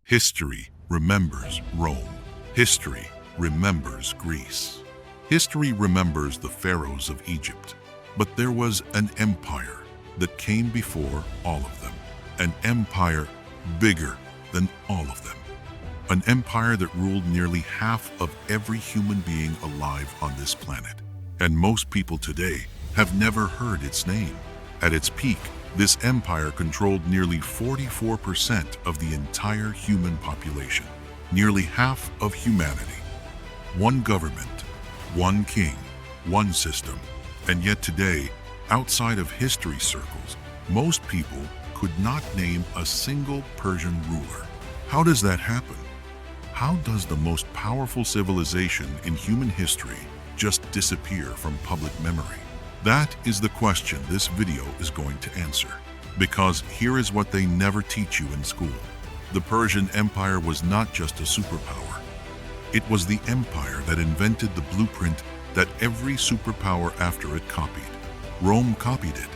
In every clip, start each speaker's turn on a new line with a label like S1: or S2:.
S1: History remembers Rome. History remembers Greece. History remembers the pharaohs of Egypt. But there was an empire that came before all of them. An empire bigger than all of them. An empire that ruled nearly half of every human being alive on this planet. And most people today have never heard its name. At its peak, this empire controlled nearly 44% of the entire human population. Nearly half of humanity. One government, one king, one system. And yet today, outside of history circles, most people could not name a single Persian ruler. How does that happen? How does the most powerful civilization in human history just disappear from public memory? That is the question this video is going to answer. Because here is what they never teach you in school. The Persian Empire was not just a superpower. It was the empire that invented the blueprint that every superpower after it copied. Rome copied it.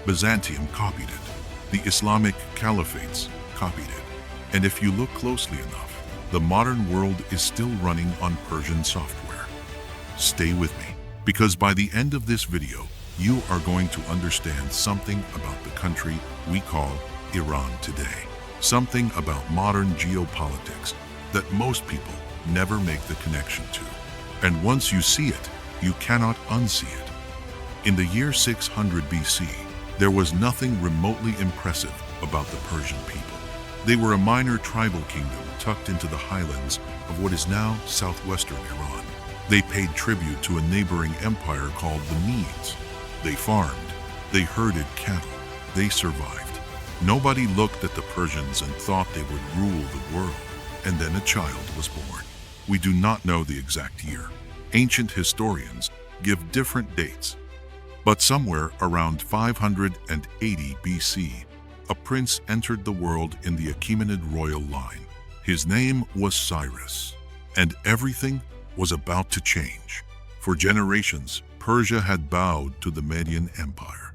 S1: Byzantium copied it. The Islamic caliphates copied it. And if you look closely enough, the modern world is still running on Persian software. Stay with me, because by the end of this video, you are going to understand something about the country we call Iran today. Something about modern geopolitics that most people never make the connection to. And once you see it, you cannot unsee it. In the year 600 BC, there was nothing remotely impressive about the Persian people. They were a minor tribal kingdom tucked into the highlands of what is now southwestern Iran. They paid tribute to a neighboring empire called the Medes. They farmed, they herded cattle, they survived. Nobody looked at the Persians and thought they would rule the world. And then a child was born. We do not know the exact year. Ancient historians give different dates. But somewhere around 580 BC, a prince entered the world in the Achaemenid royal line. His name was Cyrus, and everything was about to change. For generations, Persia had bowed to the Median Empire.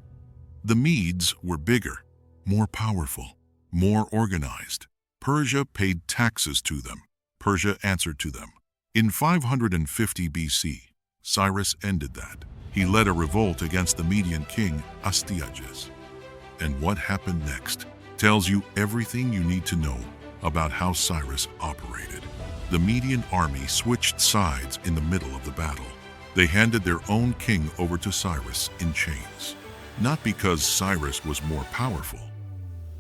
S1: The Medes were bigger, more powerful, more organized. Persia paid taxes to them. Persia answered to them. In 550 BC, Cyrus ended that. He led a revolt against the Median king, Astyages. And what happened next tells you everything you need to know about how Cyrus operated. The Median army switched sides in the middle of the battle. They handed their own king over to Cyrus in chains. Not because Cyrus was more powerful,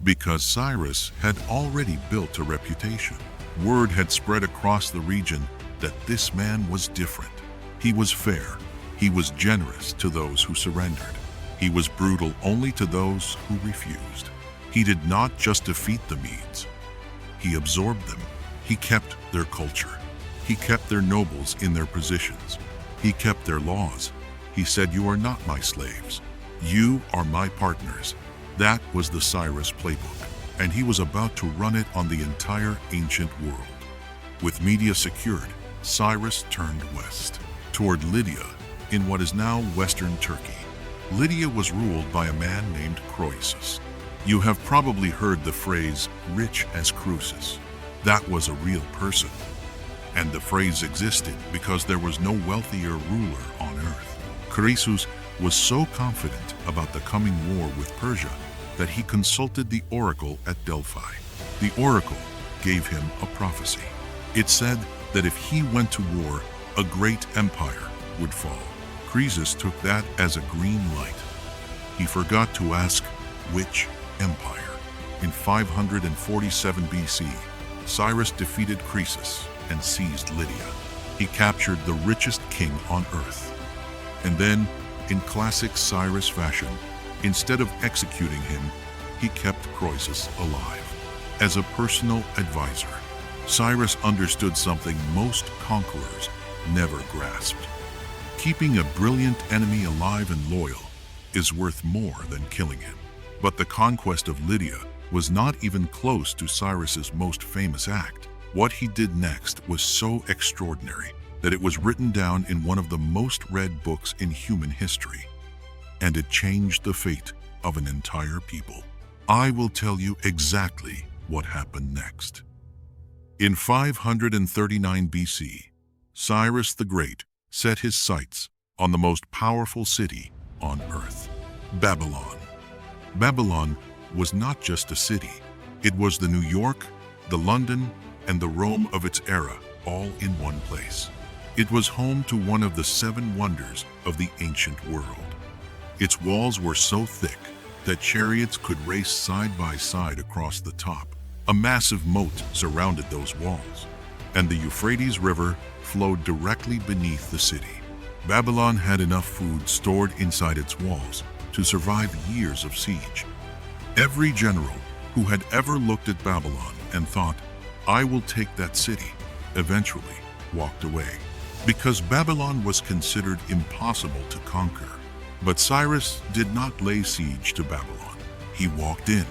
S1: because Cyrus had already built a reputation. Word had spread across the region that this man was different. He was fair. He was generous to those who surrendered. He was brutal only to those who refused. He did not just defeat the Medes. He absorbed them. He kept their culture. He kept their nobles in their positions. He kept their laws. He said, "You are not my slaves. You are my partners." That was the Cyrus playbook, and he was about to run it on the entire ancient world. With Media secured, Cyrus turned west, toward Lydia, in what is now western Turkey. Lydia was ruled by a man named Croesus. You have probably heard the phrase, rich as Croesus. That was a real person. And the phrase existed because there was no wealthier ruler on earth. Croesus was so confident about the coming war with Persia that he consulted the oracle at Delphi. The oracle gave him a prophecy. It said that if he went to war, a great empire would fall. Croesus took that as a green light. He forgot to ask, which empire? In 547 BC, Cyrus defeated Croesus and seized Lydia. He captured the richest king on earth. And then, in classic Cyrus fashion, instead of executing him, he kept Croesus alive. As a personal advisor, Cyrus understood something most conquerors never grasped. Keeping a brilliant enemy alive and loyal is worth more than killing him. But the conquest of Lydia was not even close to Cyrus's most famous act. What he did next was so extraordinary that it was written down in one of the most read books in human history. And it changed the fate of an entire people. I will tell you exactly what happened next. In 539 BC, Cyrus the Great set his sights on the most powerful city on earth, Babylon. Babylon was not just a city. It was the New York, the London, and the Rome of its era, all in one place. It was home to one of the 7 wonders of the ancient world. Its walls were so thick that chariots could race side by side across the top. A massive moat surrounded those walls, and the Euphrates River flowed directly beneath the city. Babylon had enough food stored inside its walls to survive years of siege. Every general who had ever looked at Babylon and thought, "I will take that city," eventually walked away, because Babylon was considered impossible to conquer. But Cyrus did not lay siege to Babylon. He walked in.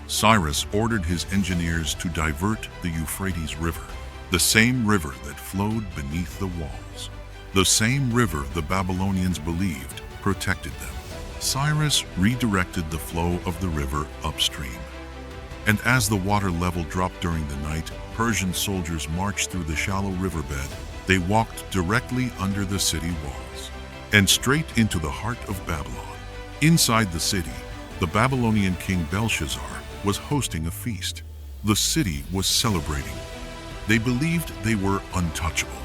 S1: Cyrus ordered his engineers to divert the Euphrates River, the same river that flowed beneath the walls, the same river the Babylonians believed protected them. Cyrus redirected the flow of the river upstream. And as the water level dropped during the night, Persian soldiers marched through the shallow riverbed. They walked directly under the city walls and straight into the heart of Babylon. Inside the city, the Babylonian king Belshazzar was hosting a feast. The city was celebrating. They believed they were untouchable.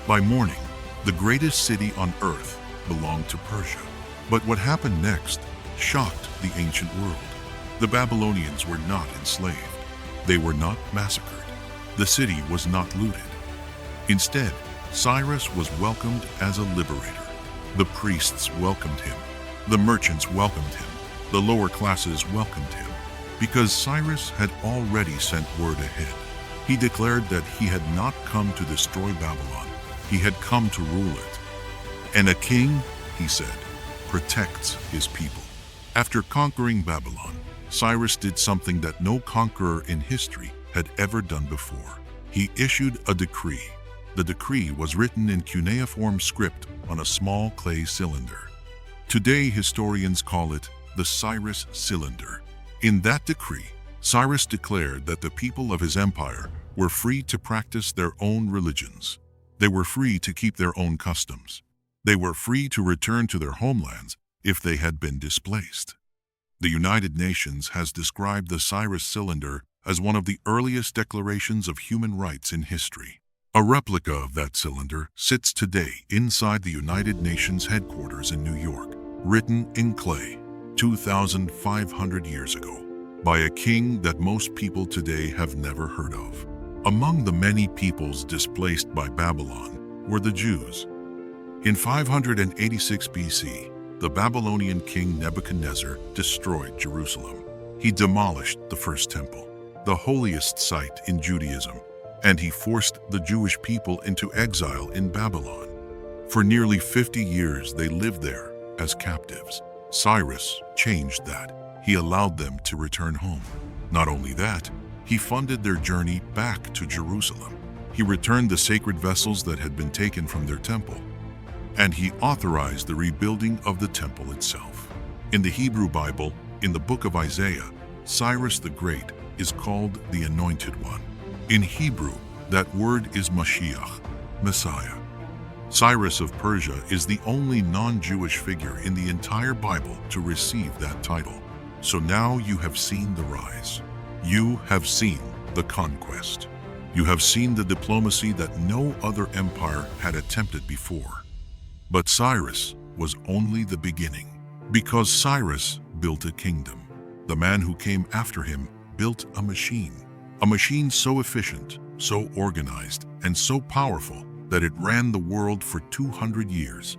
S1: By morning, the greatest city on earth belonged to Persia. But what happened next shocked the ancient world. The Babylonians were not enslaved. They were not massacred. The city was not looted. Instead, Cyrus was welcomed as a liberator. The priests welcomed him. The merchants welcomed him. The lower classes welcomed him. Because Cyrus had already sent word ahead. He declared that he had not come to destroy Babylon. He had come to rule it. And a king, he said, protects his people. After conquering Babylon, Cyrus did something that no conqueror in history had ever done before. He issued a decree. The decree was written in cuneiform script on a small clay cylinder. Today, historians call it the Cyrus Cylinder. In that decree, Cyrus declared that the people of his empire were free to practice their own religions. They were free to keep their own customs. They were free to return to their homelands if they had been displaced. The United Nations has described the Cyrus Cylinder as one of the earliest declarations of human rights in history. A replica of that cylinder sits today inside the United Nations headquarters in New York, written in clay 2,500 years ago by a king that most people today have never heard of. Among the many peoples displaced by Babylon were the Jews. In 586 BC, the Babylonian king Nebuchadnezzar destroyed Jerusalem. He demolished the first temple, the holiest site in Judaism, and he forced the Jewish people into exile in Babylon. For nearly 50 years, they lived there as captives. Cyrus changed that. He allowed them to return home. Not only that, he funded their journey back to Jerusalem. He returned the sacred vessels that had been taken from their temple, and he authorized the rebuilding of the temple itself. In the Hebrew Bible, in the book of Isaiah, Cyrus the Great is called the Anointed One. In Hebrew, that word is Mashiach, Messiah. Cyrus of Persia is the only non-Jewish figure in the entire Bible to receive that title. So now you have seen the rise. You have seen the conquest. You have seen the diplomacy that no other empire had attempted before. But Cyrus was only the beginning, because Cyrus built a kingdom. The man who came after him built a machine so efficient, so organized, and so powerful that it ran the world for 200 years.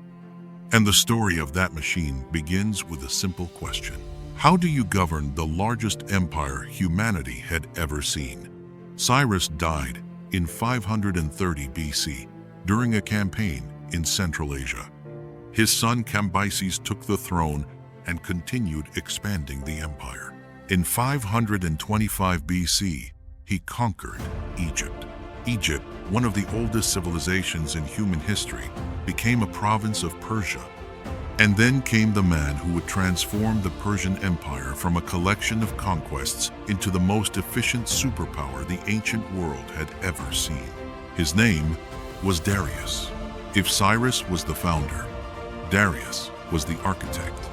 S1: And the story of that machine begins with a simple question. How do you govern the largest empire humanity had ever seen? Cyrus died in 530 BC during a campaign in Central Asia. His son Cambyses took the throne and continued expanding the empire. In 525 BC, he conquered Egypt. Egypt, one of the oldest civilizations in human history, became a province of Persia. And then came the man who would transform the Persian Empire from a collection of conquests into the most efficient superpower the ancient world had ever seen. His name was Darius. If Cyrus was the founder, Darius was the architect.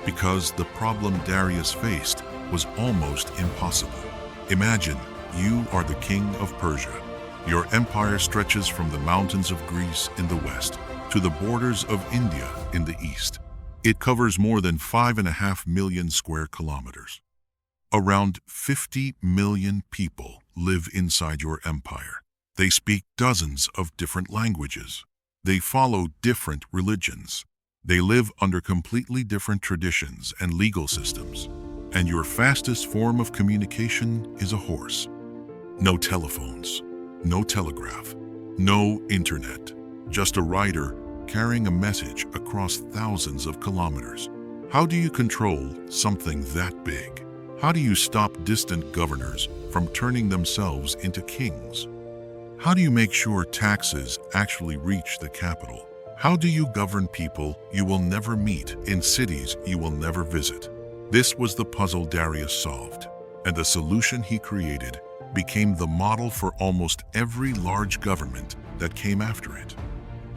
S1: Because the problem Darius faced was almost impossible. Imagine you are the king of Persia. Your empire stretches from the mountains of Greece in the west to the borders of India in the east. It covers more than 5.5 million square kilometers. Around 50 million people live inside your empire. They speak dozens of different languages. They follow different religions. They live under completely different traditions and legal systems. And your fastest form of communication is a horse. No telephones, no telegraph, no internet. Just a rider carrying a message across thousands of kilometers. How do you control something that big? How do you stop distant governors from turning themselves into kings? How do you make sure taxes actually reach the capital? How do you govern people you will never meet in cities you will never visit? This was the puzzle Darius solved, and the solution he created became the model for almost every large government that came after it.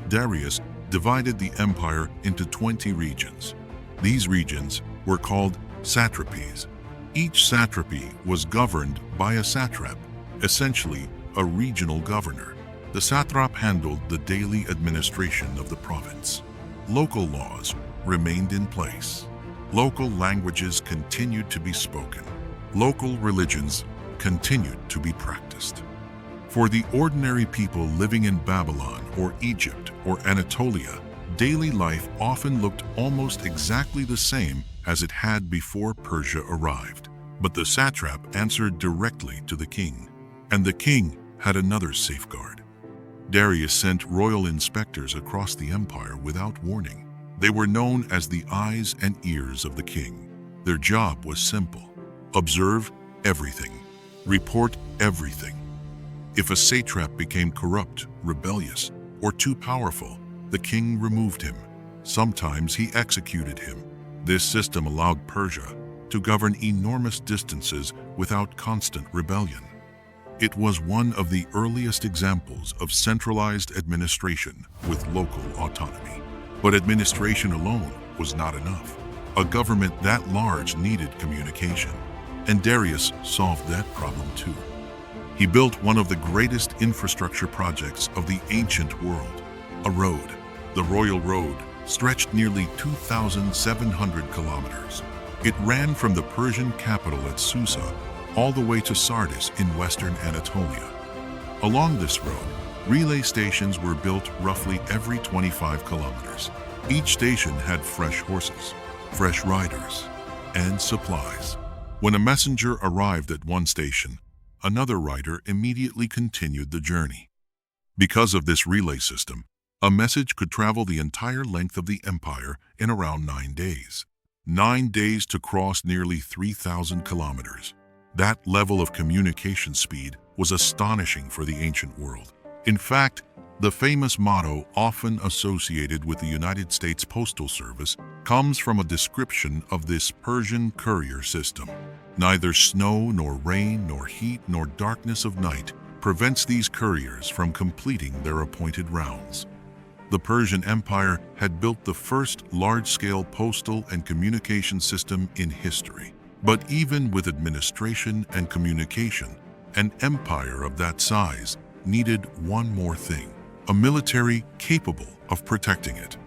S1: Darius divided the empire into 20 regions. These regions were called satrapies. Each satrapy was governed by a satrap, essentially a regional governor. The satrap handled the daily administration of the province. Local laws remained in place. Local languages continued to be spoken. Local religions continued to be practiced. For the ordinary people living in Babylon or Egypt or Anatolia, daily life often looked almost exactly the same as it had before Persia arrived. But the satrap answered directly to the king, and the king had another safeguard. Darius sent royal inspectors across the empire without warning. They were known as the eyes and ears of the king. Their job was simple: observe everything, report everything. If a satrap became corrupt, rebellious, or too powerful, the king removed him. Sometimes he executed him. This system allowed Persia to govern enormous distances without constant rebellion. It was one of the earliest examples of centralized administration with local autonomy. But administration alone was not enough. A government that large needed communication, and Darius solved that problem too. He built one of the greatest infrastructure projects of the ancient world, a road. The Royal Road stretched nearly 2,700 kilometers. It ran from the Persian capital at Susa all the way to Sardis in western Anatolia. Along this road, relay stations were built roughly every 25 kilometers. Each station had fresh horses, fresh riders, and supplies. When a messenger arrived at one station, another rider immediately continued the journey. Because of this relay system, a message could travel the entire length of the empire in around 9 days. 9 days to cross nearly 3,000 kilometers. That level of communication speed was astonishing for the ancient world. In fact, the famous motto often associated with the United States Postal Service comes from a description of this Persian courier system. Neither snow, nor rain, nor heat, nor darkness of night prevents these couriers from completing their appointed rounds. The Persian Empire had built the first large-scale postal and communication system in history. But even with administration and communication, an empire of that size needed one more thing: a military capable of protecting it.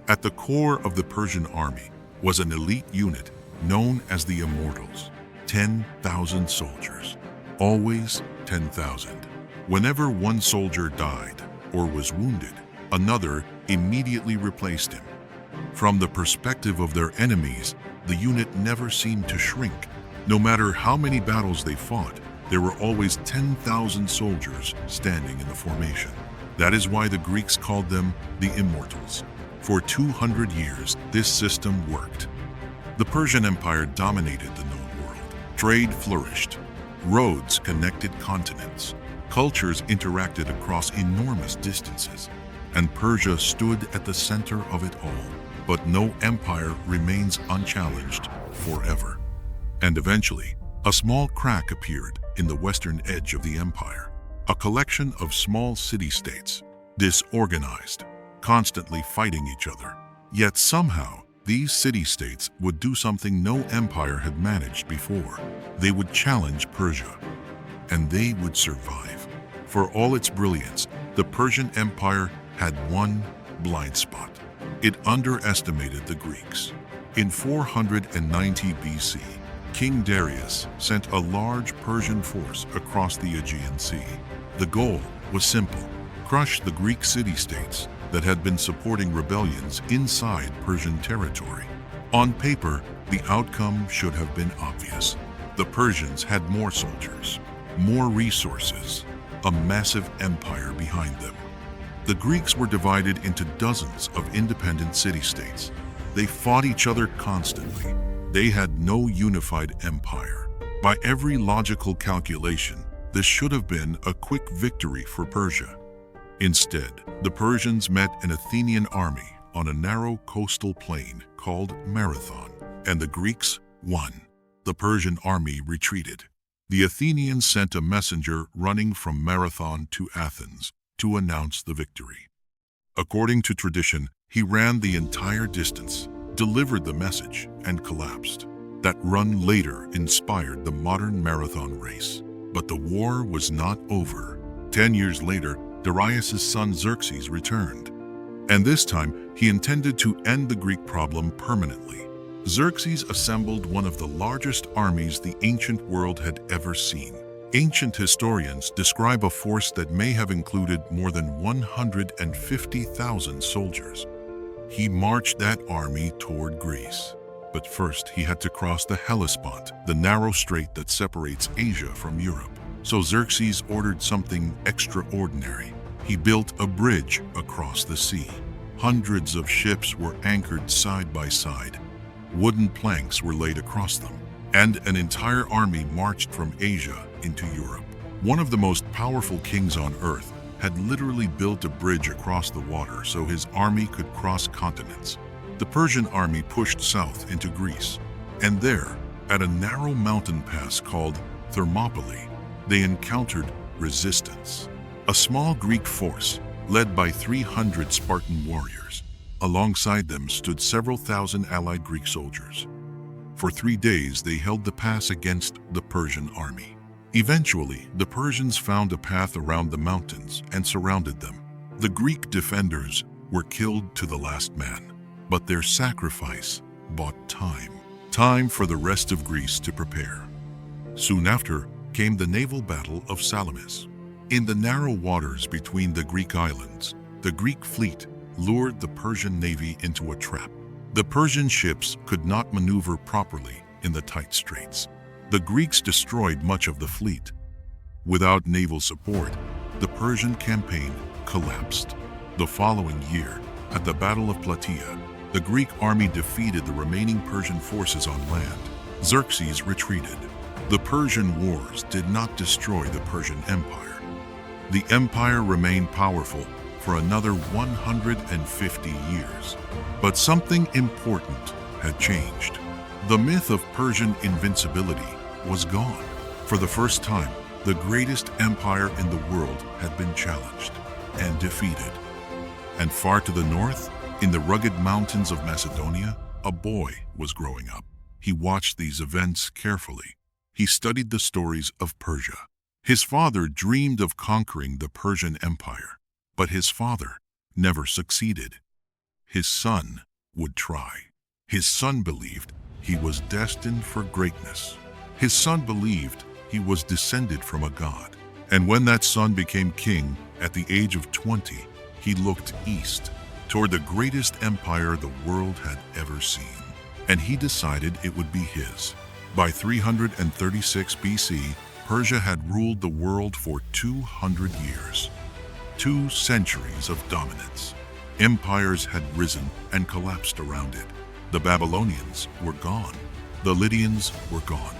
S1: At the core of the Persian army was an elite unit known as the Immortals. 10,000 soldiers, always 10,000. Whenever one soldier died or was wounded, another immediately replaced him. From the perspective of their enemies, the unit never seemed to shrink. No matter how many battles they fought, there were always 10,000 soldiers standing in the formation. That is why the Greeks called them the Immortals. For 200 years, this system worked. The Persian Empire dominated the known world. Trade flourished. Roads connected continents. Cultures interacted across enormous distances. And Persia stood at the center of it all. But no empire remains unchallenged forever. And eventually, a small crack appeared in the western edge of the empire, a collection of small city-states, disorganized, constantly fighting each other. Yet somehow, these city-states would do something no empire had managed before. They would challenge Persia, and they would survive. For all its brilliance, the Persian Empire had one blind spot. It underestimated the Greeks. In 490 BC, King Darius sent a large Persian force across the Aegean Sea. The goal was simple: crush the Greek city-states that had been supporting rebellions inside Persian territory. On paper, the outcome should have been obvious. The Persians had more soldiers, more resources, a massive empire behind them. The Greeks were divided into dozens of independent city-states. They fought each other constantly. They had no unified empire. By every logical calculation, this should have been a quick victory for Persia. Instead, the Persians met an Athenian army on a narrow coastal plain called Marathon, and the Greeks won. The Persian army retreated. The Athenians sent a messenger running from Marathon to Athens to announce the victory. According to tradition, he ran the entire distance, delivered the message, and collapsed. That run later inspired the modern marathon race. But the war was not over. 10 years later, Darius' son Xerxes returned. And this time, he intended to end the Greek problem permanently. Xerxes assembled one of the largest armies the ancient world had ever seen. Ancient historians describe a force that may have included more than 150,000 soldiers. He marched that army toward Greece. But first, he had to cross the Hellespont, the narrow strait that separates Asia from Europe. So Xerxes ordered something extraordinary. He built a bridge across the sea. Hundreds of ships were anchored side by side. Wooden planks were laid across them, and an entire army marched from Asia into Europe. One of the most powerful kings on earth had literally built a bridge across the water so his army could cross continents. The Persian army pushed south into Greece, and there, at a narrow mountain pass called Thermopylae, they encountered resistance. A small Greek force, led by 300 Spartan warriors. Alongside them stood several thousand allied Greek soldiers. For 3 days, they held the pass against the Persian army. Eventually, the Persians found a path around the mountains and surrounded them. The Greek defenders were killed to the last man, but their sacrifice bought time for the rest of Greece to prepare. Soon after came the naval battle of Salamis. In the narrow waters between the Greek islands, the Greek fleet lured the Persian navy into a trap. The Persian ships could not maneuver properly in the tight straits. The Greeks destroyed much of the fleet. Without naval support, the Persian campaign collapsed. The following year, at the Battle of Plataea, the Greek army defeated the remaining Persian forces on land. Xerxes retreated. The Persian Wars did not destroy the Persian Empire. The empire remained powerful for another 150 years. But something important had changed. The myth of Persian invincibility was gone. For the first time, the greatest empire in the world had been challenged and defeated. And far to the north, in the rugged mountains of Macedonia, a boy was growing up. He watched these events carefully. He studied the stories of Persia. His father dreamed of conquering the Persian Empire, but his father never succeeded. His son would try. His son believed he was destined for greatness. His son believed he was descended from a god. And when that son became king at the age of 20, he looked east toward the greatest empire the world had ever seen. And he decided it would be his. By 336 BC, Persia had ruled the world for 200 years. 2 centuries of dominance. Empires had risen and collapsed around it. The Babylonians were gone. The Lydians were gone.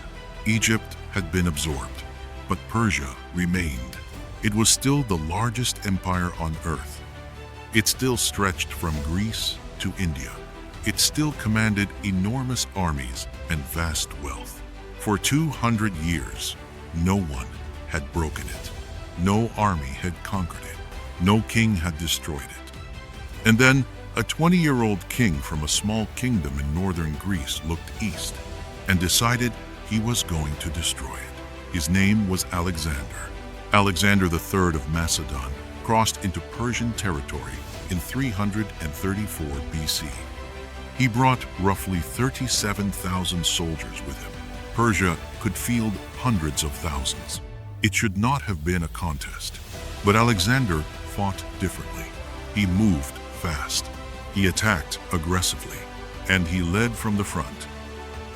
S1: Egypt had been absorbed, but Persia remained. It was still the largest empire on earth. It still stretched from Greece to India. it still commanded enormous armies and vast wealth. For 200 years, no one had broken it. No army had conquered it. No king had destroyed it. And then, a 20-year-old king from a small kingdom in northern Greece looked east and decided he was going to destroy it. His name was Alexander. Alexander III of Macedon crossed into Persian territory in 334 BC. He brought roughly 37,000 soldiers with him. Persia could field hundreds of thousands. It should not have been a contest. But Alexander fought differently. He moved fast. He attacked aggressively, and he led from the front.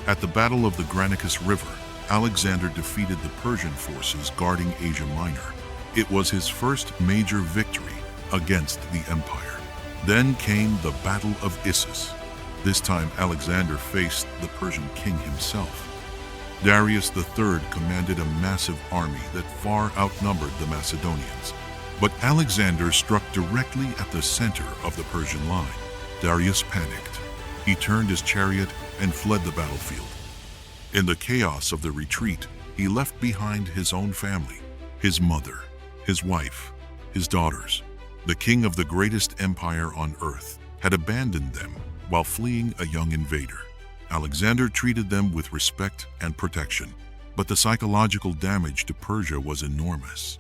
S1: At the Battle of the Granicus River, Alexander defeated the Persian forces guarding Asia Minor. It was his first major victory against the empire. Then came the Battle of Issus. This time Alexander faced the Persian king himself. Darius III commanded a massive army that far outnumbered the Macedonians. But Alexander struck directly at the center of the Persian line. Darius panicked. He turned his chariot and fled the battlefield. In the chaos of the retreat, he left behind his own family, his mother, his wife, his daughters. The king of the greatest empire on earth had abandoned them while fleeing a young invader. Alexander treated them with respect and protection, but the psychological damage to Persia was enormous.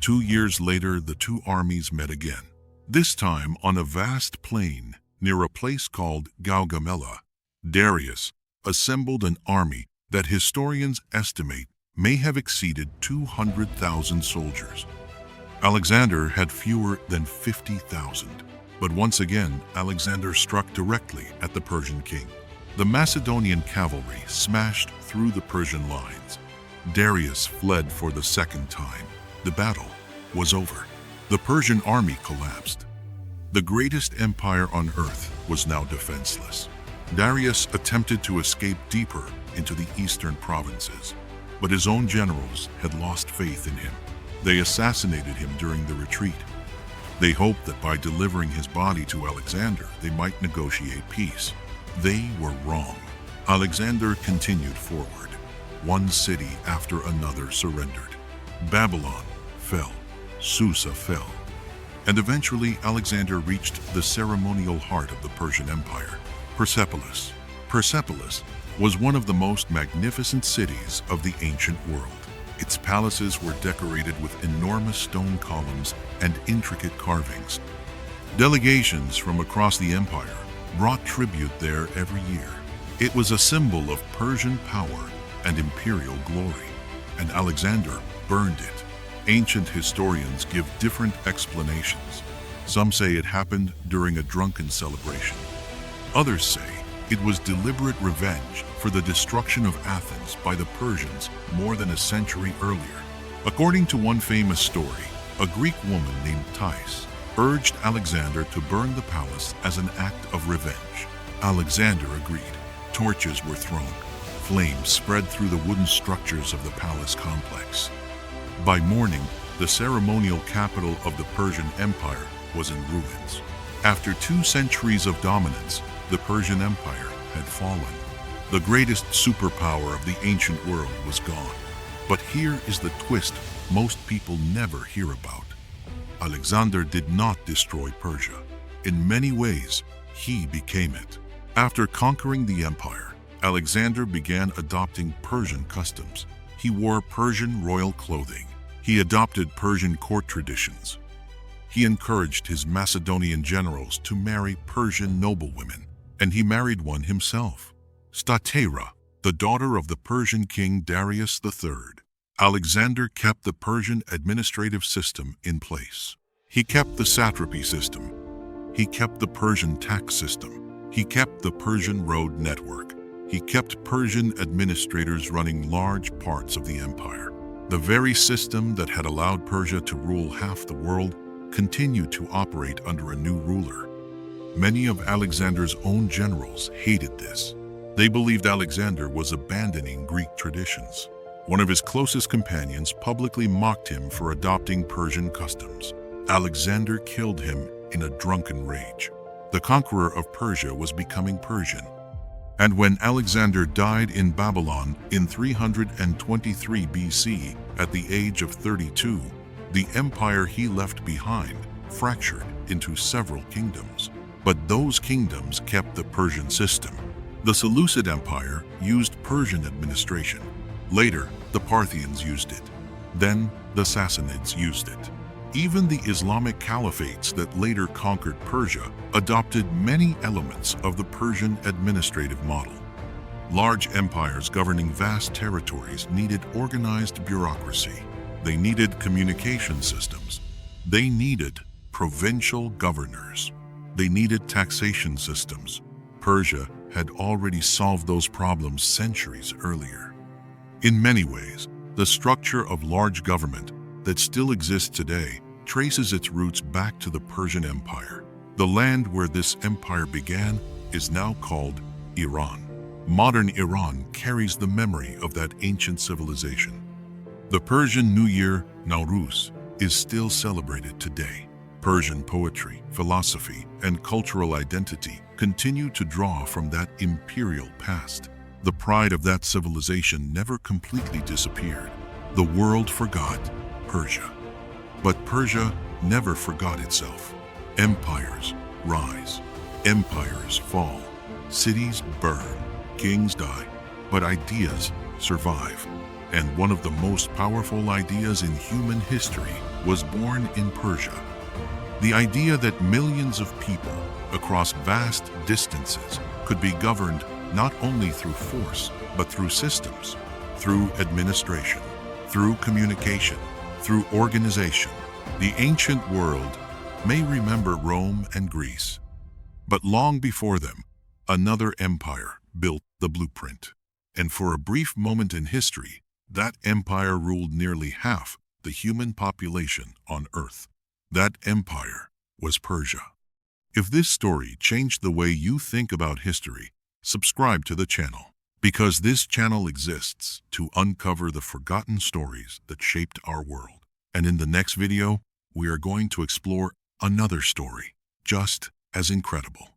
S1: 2 years later, the two armies met again. This time on a vast plain near a place called Gaugamela. Darius assembled an army that historians estimate may have exceeded 200,000 soldiers. Alexander had fewer than 50,000. But once again, Alexander struck directly at the Persian king. The Macedonian cavalry smashed through the Persian lines. Darius fled for the second time. The battle was over. The Persian army collapsed. The greatest empire on earth was now defenseless. Darius attempted to escape deeper into the eastern provinces, but his own generals had lost faith in him. They assassinated him during the retreat. They hoped that by delivering his body to Alexander, they might negotiate peace. They were wrong. Alexander continued forward. One city after another surrendered. Babylon fell. Susa fell. And eventually Alexander reached the ceremonial heart of the Persian Empire, Persepolis. Persepolis was one of the most magnificent cities of the ancient world. Its palaces were decorated with enormous stone columns and intricate carvings. Delegations from across the empire brought tribute there every year. It was a symbol of Persian power and imperial glory, and Alexander burned it. Ancient historians give different explanations. Some say it happened during a drunken celebration. Others say it was deliberate revenge for the destruction of Athens by the Persians more than a century earlier. According to one famous story, a Greek woman named Thais urged Alexander to burn the palace as an act of revenge. Alexander agreed. Torches were thrown. Flames spread through the wooden structures of the palace complex. By morning, the ceremonial capital of the Persian Empire was in ruins. After 2 centuries of dominance, the Persian Empire had fallen. The greatest superpower of the ancient world was gone. But here is the twist most people never hear about. Alexander did not destroy Persia. In many ways, he became it. After conquering the empire, Alexander began adopting Persian customs. He wore Persian royal clothing. He adopted Persian court traditions. He encouraged his Macedonian generals to marry Persian noblewomen, and he married one himself, Statera, the daughter of the Persian king Darius III. Alexander kept the Persian administrative system in place. He kept the satrapy system. He kept the Persian tax system. He kept the Persian road network. He kept Persian administrators running large parts of the empire. The very system that had allowed Persia to rule half the world continued to operate under a new ruler. Many of Alexander's own generals hated this. They believed Alexander was abandoning Greek traditions. One of his closest companions publicly mocked him for adopting Persian customs. Alexander killed him in a drunken rage. The conqueror of Persia was becoming Persian. And when Alexander died in Babylon in 323 BC at the age of 32, the empire he left behind fractured into several kingdoms. But those kingdoms kept the Persian system. The Seleucid Empire used Persian administration. Later, the Parthians used it. Then, the Sassanids used it. Even the Islamic caliphates that later conquered Persia adopted many elements of the Persian administrative model. Large empires governing vast territories needed organized bureaucracy. They needed communication systems. They needed provincial governors. They needed taxation systems. Persia had already solved those problems centuries earlier. In many ways, the structure of large government that still exists today traces its roots back to the Persian Empire. The land where this empire began is now called Iran. Modern Iran carries the memory of that ancient civilization. The Persian New Year, Nowruz, is still celebrated today. Persian poetry, philosophy, and cultural identity continue to draw from that imperial past. The pride of that civilization never completely disappeared. The world forgot Persia. But Persia never forgot itself. Empires rise. Empires fall. Cities burn. Kings die. But ideas survive. And one of the most powerful ideas in human history was born in Persia. The idea that millions of people across vast distances could be governed not only through force, but through systems, through administration, through communication, through organization. The ancient world may remember Rome and Greece, but long before them, another empire built the blueprint. And for a brief moment in history, that empire ruled nearly half the human population on Earth. That empire was Persia. If this story changed the way you think about history, subscribe to the channel, because this channel exists to uncover the forgotten stories that shaped our world. And in the next video, we are going to explore another story just as incredible.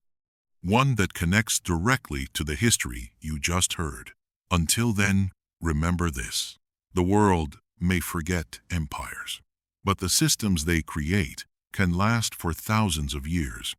S1: One that connects directly to the history you just heard. Until then, remember this. The world may forget empires, but the systems they create can last for thousands of years.